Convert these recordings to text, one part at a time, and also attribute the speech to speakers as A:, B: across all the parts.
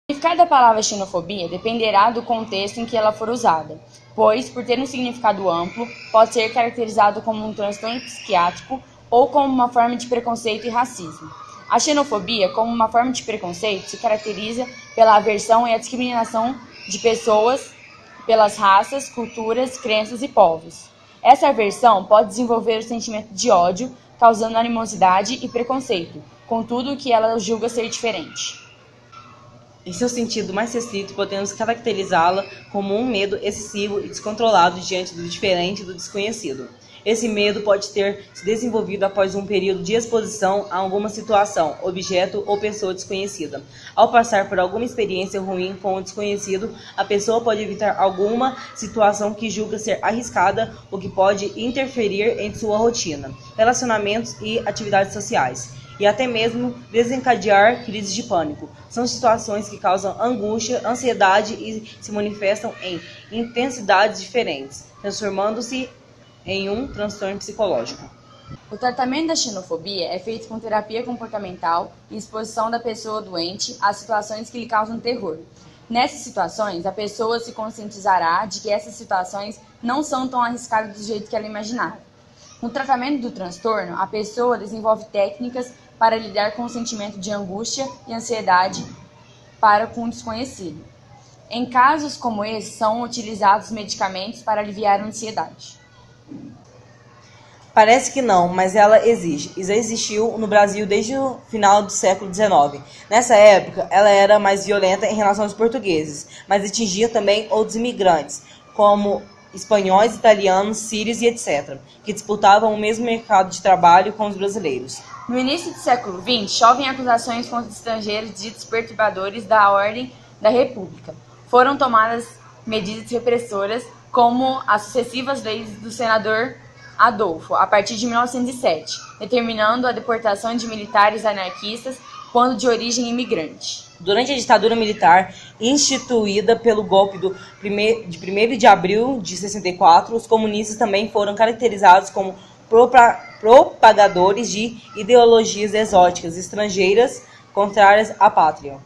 A: O significado da palavra xenofobia dependerá do contexto em que ela for usada, pois, por ter um significado amplo, pode ser caracterizado como um transtorno psiquiátrico ou como uma forma de preconceito e racismo. A xenofobia, como uma forma de preconceito, se caracteriza pela aversão e a discriminação de pessoas pelas raças, culturas, crenças e povos. Essa aversão pode desenvolver o sentimento de ódio, causando animosidade e preconceito, com tudo o que ela julga ser diferente.
B: Em seu sentido mais restrito, podemos caracterizá-la como um medo excessivo e descontrolado diante do diferente e do desconhecido. Esse medo pode ter se desenvolvido após um período de exposição a alguma situação, objeto ou pessoa desconhecida. Ao passar por alguma experiência ruim com o desconhecido, a pessoa pode evitar alguma situação que julga ser arriscada ou que pode interferir em sua rotina, relacionamentos e atividades sociais, e até mesmo desencadear crises de pânico. São situações que causam angústia, ansiedade e se manifestam em intensidades diferentes, transformando-se em um transtorno psicológico.
A: O tratamento da xenofobia é feito com terapia comportamental e exposição da pessoa doente a situações que lhe causam terror. Nessas situações, a pessoa se conscientizará de que essas situações não são tão arriscadas do jeito que ela imaginava. No tratamento do transtorno, a pessoa desenvolve técnicas para lidar com o sentimento de angústia e ansiedade para com o desconhecido. Em casos como esse, são utilizados medicamentos para aliviar a ansiedade.
B: Parece que não, mas ela existe. Já existiu no Brasil desde o final do século XIX. Nessa época, ela era mais violenta em relação aos portugueses, mas atingia também outros imigrantes, como espanhóis, italianos, sírios e etc., que disputavam o mesmo mercado de trabalho com os brasileiros.
A: No início do século XX, chovem acusações contra estrangeiros ditos perturbadores da ordem da República. Foram tomadas medidas repressoras, como as sucessivas leis do senador Adolfo, a partir de 1907, determinando a deportação de militares anarquistas quando de origem imigrante.
B: Durante a ditadura militar, instituída pelo golpe de 1º de abril de 64, os comunistas também foram caracterizados como propagadores de ideologias exóticas estrangeiras contrárias à pátria.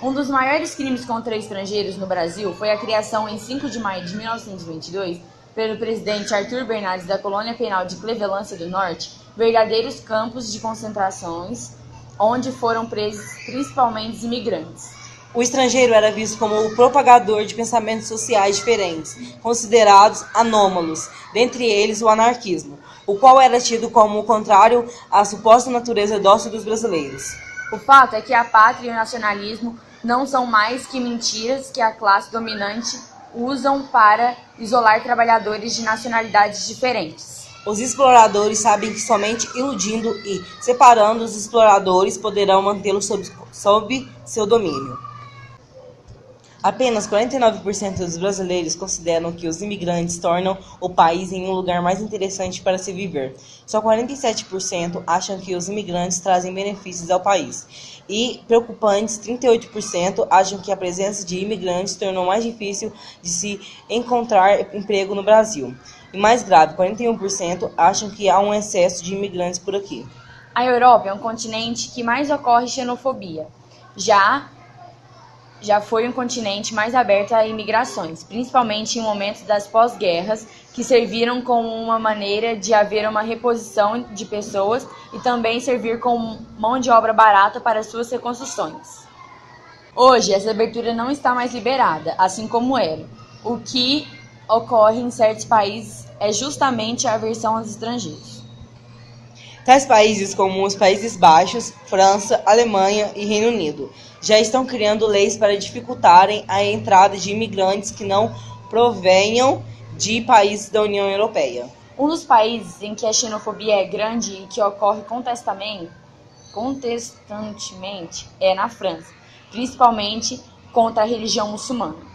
A: Um dos maiores crimes contra estrangeiros no Brasil foi a criação, em 5 de maio de 1922, pelo presidente Arthur Bernardes da colônia penal de Clevelândia do Norte, verdadeiros campos de concentrações, onde foram presos principalmente imigrantes.
B: O estrangeiro era visto como o propagador de pensamentos sociais diferentes, considerados anômalos, dentre eles o anarquismo, o qual era tido como o contrário à suposta natureza dócil dos brasileiros.
A: O fato é que a pátria e o nacionalismo não são mais que mentiras que a classe dominante usam para isolar trabalhadores de nacionalidades diferentes.
B: Os exploradores sabem que somente iludindo e separando os exploradores poderão mantê-los sob seu domínio. Apenas 49% dos brasileiros consideram que os imigrantes tornam o país em um lugar mais interessante para se viver. Só 47% acham que os imigrantes trazem benefícios ao país. E, preocupantes, 38% acham que a presença de imigrantes tornou mais difícil de se encontrar emprego no Brasil. E mais grave, 41% acham que há um excesso de imigrantes por aqui.
A: A Europa é um continente que mais ocorre xenofobia. Já foi um continente mais aberto a imigrações, principalmente em momentos das pós-guerras, que serviram como uma maneira de haver uma reposição de pessoas e também servir como mão de obra barata para suas reconstruções. Hoje, essa abertura não está mais liberada, assim como era. O que ocorre em certos países é justamente a aversão aos estrangeiros.
B: Tais países como os Países Baixos, França, Alemanha e Reino Unido já estão criando leis para dificultarem a entrada de imigrantes que não provenham de países da União Europeia.
A: Um dos países em que a xenofobia é grande e que ocorre constantemente é na França, principalmente contra a religião muçulmana.